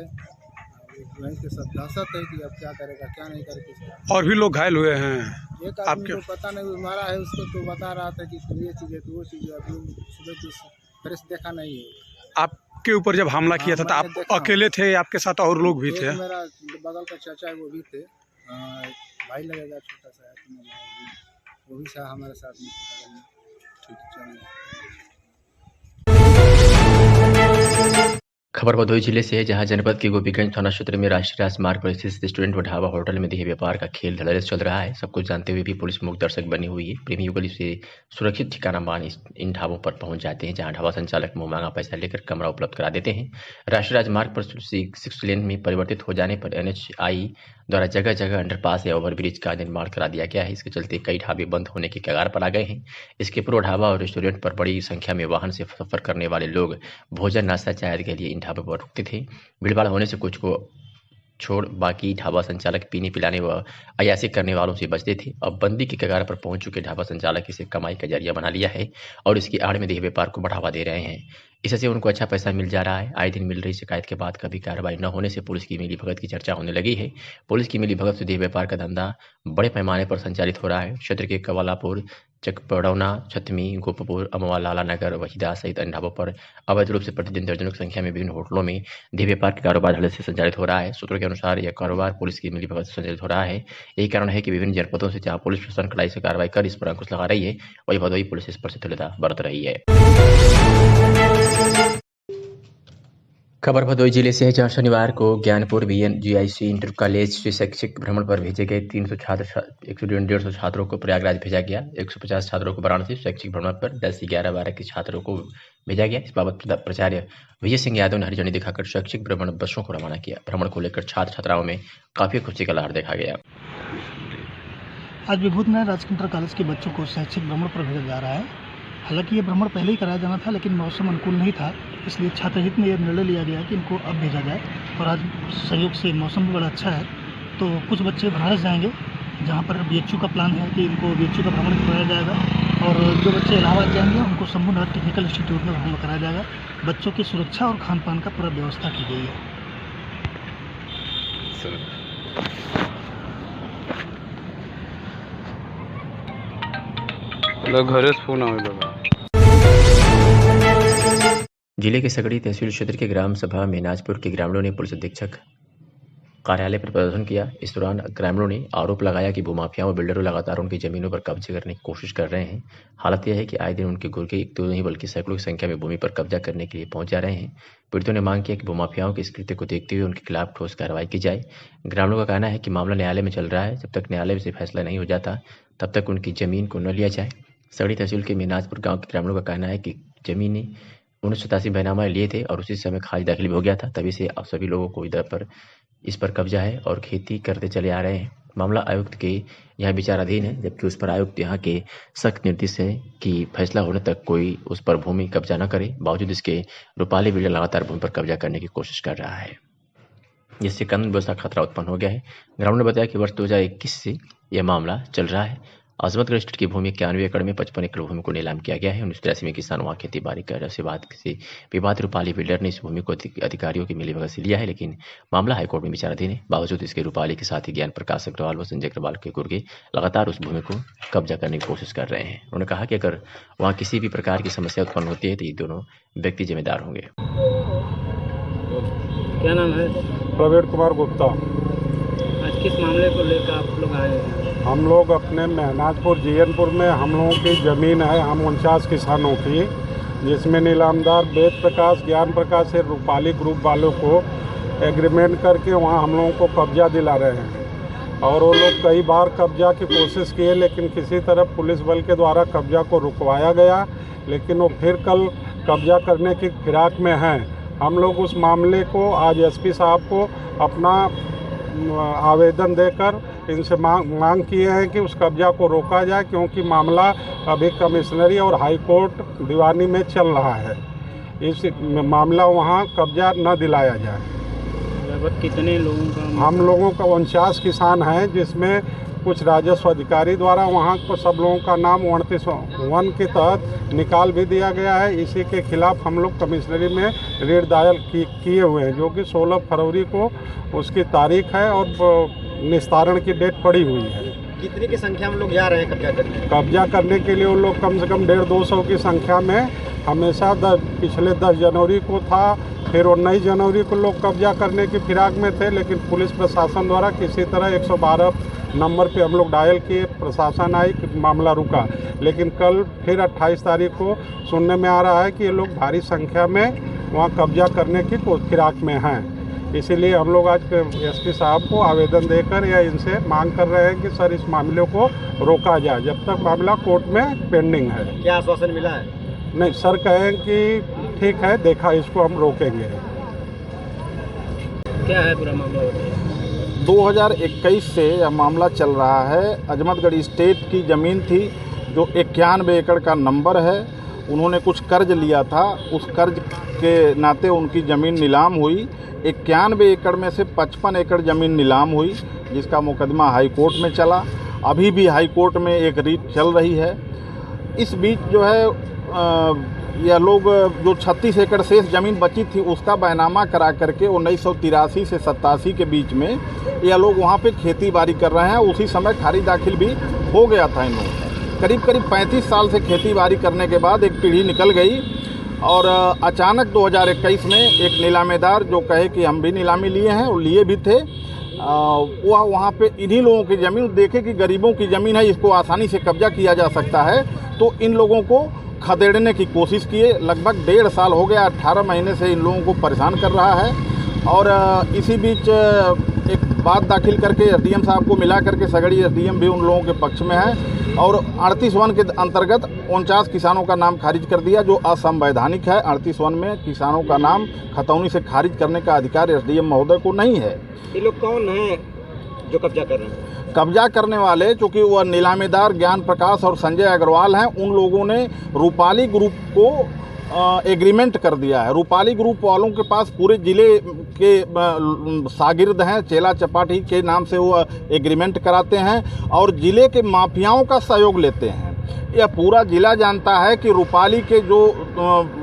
वहीं के सब दहशत है कि अब क्या करेगा क्या नहीं करेगा। और भी लोग घायल हुए हैं? एक आदमी को पता नहीं मारा है, उसको तो बता रहा था कि ये चीज़ है तो वो चीज़ है। अभी सुबह तो फ्रेश देखा नहीं है। आपके ऊपर जब हमला किया था तो आप अकेले थे, आपके साथ और लोग भी थे? मेरा बगल का चाचा है वो भी थे, भाई लगेगा छोटा सा, वो भी था हमारे साथ में बगल में। ठीक, चलिए। खबर भदोही जिले से है, जहां जनपद के गोपीगंज थाना क्षेत्र में राष्ट्रीय राजमार्ग पर स्थित रेस्टोरेंट व ढाबा होटल में देह व्यापार का खेल धड़ल्ले चल रहा है। सब कुछ जानते हुए भी पुलिस मूक दर्शक बनी हुई है। प्रेमी युगल से सुरक्षित ठिकाना मान इन ढाबों पर पहुंच जाते हैं, जहां ढाबा संचालक मुंह मांगा पैसा लेकर कमरा उपलब्ध करा देते हैं। राष्ट्रीय राजमार्ग पर 6 लेन में परिवर्तित हो जाने पर NHAI द्वारा जगह जगह अंडरपास या ओवरब्रिज का निर्माण करा दिया गया है। इसके चलते कई ढाबे बंद होने के कगार पर आ गए हैं। इसके पूर्व ढाबा और रेस्टोरेंट पर बड़ी संख्या में वाहन से सफर करने वाले लोग भोजन, नाश्ता, चाय के लिए इन ढाबे पर रुकते थे। भीड़भाड़ होने से कुछ को छोड़ बाकी ढाबा संचालक पीने पिलाने व अयासी करने वालों से बचते थे। अब बंदी के कगार पर पहुंच चुके ढाबा संचालक इसे कमाई का जरिया बना लिया है और इसकी आड़ में देह व्यापार को बढ़ावा दे रहे हैं। इससे उनको अच्छा पैसा मिल जा रहा है। आए दिन मिल रही शिकायत के बाद कभी कार्रवाई न होने से पुलिस की मिलीभगत की चर्चा होने लगी है। पुलिस की मिलीभगत से देह व्यापार का धंधा बड़े पैमाने पर संचालित हो रहा है। क्षेत्र के कवालापुर, चकपड़ौना, छतमी, गोपपुर, अमवा, लाला नगर, वहीदा सहित अन्य ढाबों पर अवैध रूप से प्रतिदिन दर्जनों की संख्या में विभिन्न होटलों में देह व्यापार के कारोबार धड़ल्ले से संचालित हो रहा है। सूत्रों के अनुसार यह कारोबार पुलिस की मिलीभगत से संचालित हो रहा है। यही कारण है कि विभिन्न जनपदों से जहां पुलिस प्रशासन कड़ाई से कार्रवाई कर इस पर अंकुश लगा रही है, वही भदोही पुलिस इस पर शिथिलता बरत रही है। खबर भदोही जिले से है, जहां शनिवार को ज्ञानपुर BNGIC इंटर कॉलेज से शैक्षिक भ्रमण पर भेजे गए 150 छात्रों को प्रयागराज भेजा गया। 150 छात्रों को वाराणसी शैक्षिक भ्रमण पर 10, 11, 12 के छात्रों को भेजा गया। इस बाबत प्राचार्य विजय सिंह यादव ने हरी झंडी दिखाकर शैक्षिक भ्रमण बसों को रवाना किया। भ्रमण को लेकर छात्र छात्राओं में काफी खुशी का लहर देखा गया। आज विभूत नगर राजकीय इंटर कॉलेज के बच्चों को शैक्षिक भ्रमण पर भेजा जा रहा है। हालांकि ये भ्रमण पहले ही कराया जाना था, लेकिन मौसम अनुकूल नहीं था, इसलिए छात्रहित में यह निर्णय लिया गया कि इनको अब भेजा जाए। और आज सहयोग से मौसम भी बड़ा अच्छा है, तो कुछ बच्चे बनारस जाएंगे, जहां पर BHU का प्लान है कि इनको BHU का भ्रमण कराया जाएगा। और जो बच्चे इलाहाबाद जाएंगे उनको शंभूनाथ टेक्निकल इंस्टीट्यूट में भ्रमण कराया जाएगा। बच्चों की सुरक्षा और खान पान का पूरा व्यवस्था की गई है। जिले के सगड़ी तहसील क्षेत्र के ग्राम सभा मेनाजपुर के ग्रामीणों ने पुलिस अधीक्षक कार्यालय पर प्रदर्शन किया। इस दौरान ग्रामीणों ने आरोप लगाया कि भूमाफियाओं व बिल्डरों लगातार उनकी जमीनों पर कब्जे करने की कोशिश कर रहे हैं। हालत यह है कि आए दिन उनके गुर्गे एक दो नहीं बल्कि सैकड़ों की संख्या में भूमि पर कब्जा करने के लिए पहुंच जा रहे हैं। पीड़ितों ने मांग किया कि भूमाफियाओं के इस कृत्य को देखते हुए उनके खिलाफ ठोस कार्रवाई की जाए। ग्रामीणों का कहना है कि मामला न्यायालय में चल रहा है, जब तक न्यायालय से फैसला नहीं हो जाता तब तक उनकी जमीन को न लिया जाए। सगड़ी तहसील के मेनाजपुर गाँव के ग्रामीणों का कहना है कि जमीनें 1987 बैनामा लिए थे और उसी समय खारिज दाखिल भी हो गया था, तभी से अब सभी लोगों को इस पर कब्जा है और खेती करते चले आ रहे हैं। मामला आयुक्त के यहाँ विचाराधीन है, जबकि उस पर आयुक्त यहाँ के सख्त निर्देश है कि फैसला होने तक कोई उस पर भूमि कब्जा न करे। बावजूद इसके रूपाली बिल्डर लगातार भूमि पर कब्जा करने की कोशिश कर रहा है, जिससे कानून व्यवस्था खतरा उत्पन्न हो गया है। ग्रामीणों ने बताया कि वर्ष 2021 से यह मामला चल रहा है। अजमतगढ़ स्टेट की भूमि 91 एकड़ में 55 एकड़ भूमि को नीलाम किया गया है। 1983 में किसान वहाँ खेती बाड़ी कर रहे विवाद रूपाली बिल्डर ने इस भूमि को अधिकारियों की मिलीभगत से लिया है, लेकिन मामला हाईकोर्ट में विचाराधीन है। बावजूद इसके रूपाली के साथ ही ज्ञान प्रकाश अग्रवाल व संजय अग्रवाल के गुर्गे लगातार उस भूमि को कब्जा करने की कोशिश कर रहे हैं। उन्होंने कहा कि अगर वहाँ किसी भी प्रकार की समस्या उत्पन्न होती है तो ये दोनों व्यक्ति जिम्मेदार होंगे। क्या नाम है? प्रवीण कुमार गुप्ता। आज किस मामले को लेकर आप लोग आए हैं? हम लोग अपने मेहनाजपुर जीयनपुर में हम लोगों की ज़मीन है, हम 49 किसानों की, जिसमें नीलामदार वेद प्रकाश, ज्ञान प्रकाश से रूपाली ग्रुप वालों को एग्रीमेंट करके वहाँ हम लोगों को कब्जा दिला रहे हैं। और वो लोग कई बार कब्जा की कोशिश किए, लेकिन किसी तरह पुलिस बल के द्वारा कब्जा को रुकवाया गया, लेकिन वो फिर कल कब्जा करने की फिराक में हैं। हम लोग उस मामले को आज SP साहब को अपना आवेदन देकर इनसे मांग किए हैं कि उस कब्जा को रोका जाए, क्योंकि मामला अभी कमिश्नरी और हाई कोर्ट दीवानी में चल रहा है। इस मामला वहाँ कब्जा न दिलाया जाए। लगभग कितने लोगों का? हम लोगों का 49 किसान हैं, जिसमें कुछ राजस्व अधिकारी द्वारा वहाँ को सब लोगों का नाम 29(1) के तहत निकाल भी दिया गया है। इसी के खिलाफ हम लोग कमिश्नरी में रेड दायर किए हुए हैं, जो कि 16 फरवरी को उसकी तारीख है और निस्तारण की डेट पड़ी हुई है। कितने की संख्या में लोग जा रहे हैं कब्जा करने? कब्जा करने के लिए वो लोग कम से कम 150-200 की संख्या में हमेशा पिछले 10 जनवरी को था, फिर 19 जनवरी को लोग कब्जा करने की फिराक में थे, लेकिन पुलिस प्रशासन द्वारा किसी तरह 112 नंबर पे हम लोग डायल किए, प्रशासन आई, मामला रुका। लेकिन कल फिर 28 तारीख को सुनने में आ रहा है कि ये लोग भारी संख्या में वहाँ कब्जा करने की फिराक में हैं। इसीलिए हम लोग आज एसपी साहब को आवेदन देकर या इनसे मांग कर रहे हैं कि सर इस मामले को रोका जाए जब तक मामला कोर्ट में पेंडिंग है। क्या आश्वासन मिला है? नहीं, सर कहें कि ठीक है, देखा, इसको हम रोकेंगे। क्या है पूरा मामला? 2021 से यह मामला चल रहा है। अजमतगढ़ स्टेट की ज़मीन थी जो 91 एकड़ का नंबर है। उन्होंने कुछ कर्ज लिया था, उस कर्ज के नाते उनकी ज़मीन नीलाम हुई। 91 एकड़ में से 55 एकड़ ज़मीन नीलाम हुई, जिसका मुकदमा हाई कोर्ट में चला। अभी भी हाई कोर्ट में एक रीट चल रही है। इस बीच जो है यह लोग जो 36 एकड़ शेष ज़मीन बची थी उसका बैनामा करा करके 1983 से 87 के बीच में यह लोग वहाँ पे खेती बाड़ी कर रहे हैं। उसी समय खारिज दाखिल भी हो गया था इन लोगों का। करीब 35 साल से खेती बाड़ी करने के बाद एक पीढ़ी निकल गई और अचानक 2021 में एक नीलामेदार जो कहे कि हम भी नीलामी लिए हैं और लिए भी थे, वह वहाँ पे इन्हीं लोगों की ज़मीन देखे कि गरीबों की ज़मीन है, इसको आसानी से कब्जा किया जा सकता है, तो इन लोगों को खदेड़ने की कोशिश किए। लगभग 1.5 साल हो गया, 18 महीने से इन लोगों को परेशान कर रहा है। और इसी बीच एक बात दाखिल करके एसडीएम साहब को मिला करके सगड़ी एसडीएम भी उन लोगों के पक्ष में है और 38(1) के अंतर्गत 49 किसानों का नाम खारिज कर दिया जो असंवैधानिक है। 38(1) में किसानों का नाम खतौनी से खारिज करने का अधिकार एसडीएम महोदय को नहीं है। ये लोग कौन हैं जो कब्जा कर रहे हैं? कब्जा करने वाले चूँकि वह नीलामेदार ज्ञान प्रकाश और संजय अग्रवाल हैं, उन लोगों ने रूपाली ग्रुप को एग्रीमेंट कर दिया है। रूपाली ग्रुप वालों के पास पूरे ज़िले के शागिर्द हैं, चेला चपाटी के नाम से वो एग्रीमेंट कराते हैं और ज़िले के माफियाओं का सहयोग लेते हैं। यह पूरा ज़िला जानता है कि रूपाली के जो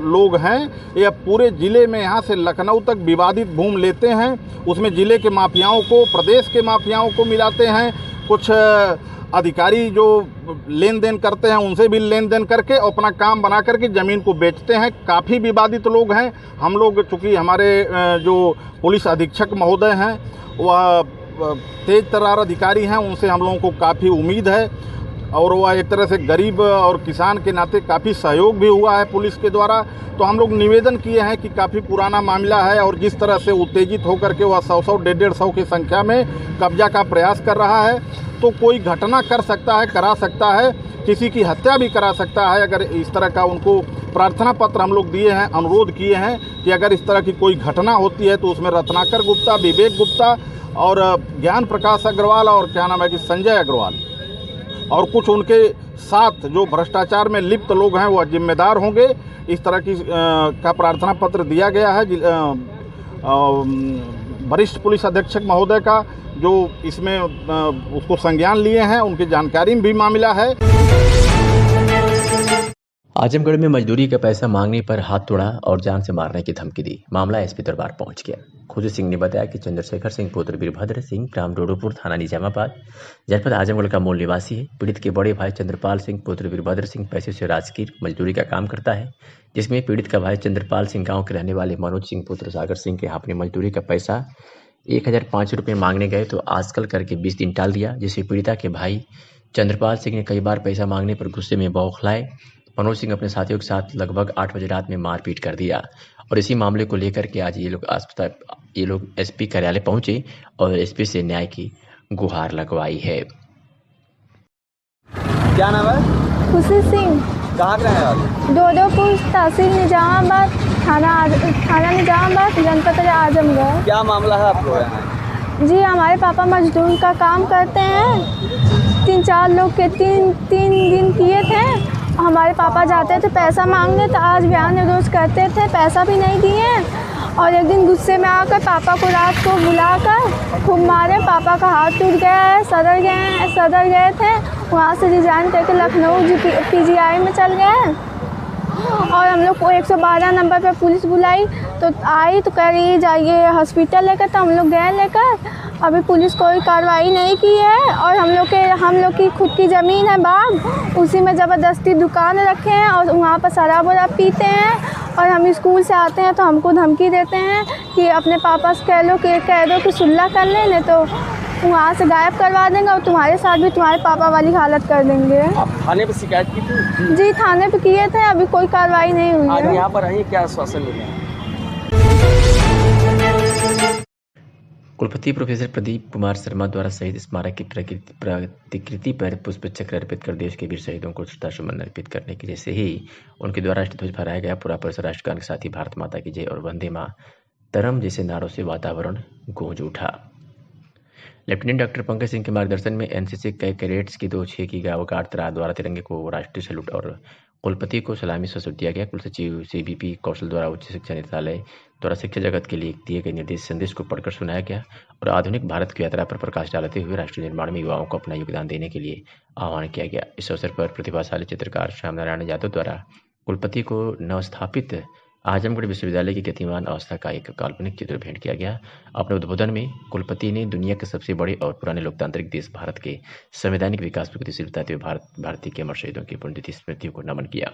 लोग हैं यह पूरे ज़िले में यहाँ से लखनऊ तक विवादित भूमि लेते हैं, उसमें ज़िले के माफियाओं को, प्रदेश के माफियाओं को मिलाते हैं। कुछ अधिकारी जो लेन देन करते हैं उनसे भी लेन देन करके अपना काम बना करके ज़मीन को बेचते हैं। काफ़ी विवादित लोग हैं। हम लोग चूँकि हमारे जो पुलिस अधीक्षक महोदय हैं वह तेज तर्रार अधिकारी हैं, उनसे हम लोगों को काफ़ी उम्मीद है और वह एक तरह से गरीब और किसान के नाते काफ़ी सहयोग भी हुआ है पुलिस के द्वारा। तो हम लोग निवेदन किए हैं कि काफ़ी पुराना मामला है और जिस तरह से उत्तेजित होकर के वह 100-100, 150-150 की संख्या में कब्जा का प्रयास कर रहा है, तो कोई घटना कर सकता है, करा सकता है, किसी की हत्या भी करा सकता है। अगर इस तरह का उनको प्रार्थना पत्र हम लोग दिए हैं, अनुरोध किए हैं कि अगर इस तरह की कोई घटना होती है तो उसमें रत्नाकर गुप्ता, विवेक गुप्ता और ज्ञान प्रकाश अग्रवाल और क्या नाम है कि संजय अग्रवाल और कुछ उनके साथ जो भ्रष्टाचार में लिप्त लोग हैं वह जिम्मेदार होंगे। इस तरह की का प्रार्थना पत्र दिया गया है वरिष्ठ पुलिस अधीक्षक महोदय का, जो इसमें उसको संज्ञान लिए हैं, उनकी जानकारी में भी मामला है। आजमगढ़ में मजदूरी का पैसा मांगने पर हाथ तोड़ा और जान से मारने की धमकी दी। मामला एसपी दरबार पहुंच गया। खुर्द सिंह ने बताया कि चंद्रशेखर सिंह पुत्र वीरभद्र सिंह ग्राम डोडोपुर थाना निजामाबाद जनपद आजमगढ़ का मूल निवासी है। पीड़ित के बड़े भाई चंद्रपाल सिंह पुत्र वीरभद्र सिंह पैसे से राजकीय मजदूरी का काम करता है, जिसमें पीड़ित का भाई चंद्रपाल सिंह गाँव के रहने वाले मनोज सिंह पुत्र सागर सिंह के अपनी मजदूरी का पैसा 1005 रुपये मांगने गए तो आजकल करके 20 दिन टाल दिया, जिससे पीड़िता के भाई चंद्रपाल सिंह ने कई बार पैसा मांगने पर गुस्से में बौखलाए मनोज सिंह अपने साथियों के साथ लगभग 8 बजे रात में मारपीट कर दिया। और इसी मामले को लेकर के आज ये लोग एसपी कार्यालय पहुंचे और एसपी से न्याय की गुहार लगवाई है। क्या नाम है? खुशी सिंह। कहाँ के रहने वाले? डोडोपुर तहसील निजामाबाद, थाना निजामाबाद, जनपद आजमगढ़। क्या मामला है आप लोग? जी हमारे पापा मजदूर का काम करते हैं। 3-4 लोग के 3 दिन किए थे। हमारे पापा जाते थे पैसा मांगने, तो आज बयान रोज करते थे, पैसा भी नहीं दिए। और एक दिन गुस्से में आकर पापा को रात को बुलाकर खूब मारे। पापा का हाथ टूट गया है। सदर गए थे, वहाँ से रिजाइन करके लखनऊ पीजीआई में चल गए। और हम लोग को 112 नंबर पर पुलिस बुलाई तो आई तो कह रही जाइए हॉस्पिटल लेकर, तो हम लोग गए लेकर। अभी पुलिस कोई कार्रवाई नहीं की है और हम लोग की खुद की ज़मीन है बाग, उसी में ज़बरदस्ती दुकान रखे हैं और वहाँ पर शराब वराब पीते हैं। और हम स्कूल से आते हैं तो हमको धमकी देते हैं कि अपने पापा से कह दो कि सुलह कर ले, नहीं तो वहाँ से गायब करवा देंगे और तुम्हारे साथ भी तुम्हारे पापा वाली हालत कर देंगे। आप थाने पे शिकायत की थी? जी थाने पे किए थे, अभी कोई कार्रवाई नहीं हुई है। आज यहाँ पर आई क्या आश्वासन मिला? कुलपति प्रोफेसर प्रदीप कुमार शर्मा द्वारा शहीद स्मारक की प्रतिकृति पर पुष्प चक्र अर्पित कर देश के वीर शहीदों को श्रद्धासुमन अर्पित करने के जैसे ही उनके द्वारा राष्ट्रध्वज फहराया गया। पूरा परिसर राष्ट्रगान के साथ ही भारत माता की जय और वंदे मातरम जैसे नारों से वातावरण गूंज उठा। लेफ्टिनेंट डॉक्टर पंकज सिंह के मार्गदर्शन में एनसीसी के कैडेट्स की 2-6 की गावगाट द्वारा तिरंगे को राष्ट्रीय सैल्यूट और कुलपति को सलामी सौंप दिया गया। कुलसचिव सीबीपी कौशल द्वारा उच्च शिक्षा निदेशालय द्वारा शिक्षा जगत के लिए दिए गए निर्देश संदेश को पढ़कर सुनाया गया और आधुनिक भारत की यात्रा पर प्रकाश डालते हुए राष्ट्र निर्माण में युवाओं को अपना योगदान देने के लिए आह्वान किया गया। इस अवसर पर प्रतिभाशाली चित्रकार श्याम नारायण यादव द्वारा कुलपति को नवस्थापित आजमगढ़ विश्वविद्यालय की गतिमान अवस्था का एक काल्पनिक चित्र भेंट किया गया। अपने उद्बोधन में कुलपति ने दुनिया के सबसे बड़े और पुराने लोकतांत्रिक देश भारत के संवैधानिक विकास पर गतिशील बताते हुए भारतीय के अमर शहीदों की पुण्यतिथि स्मृतियों को नमन किया।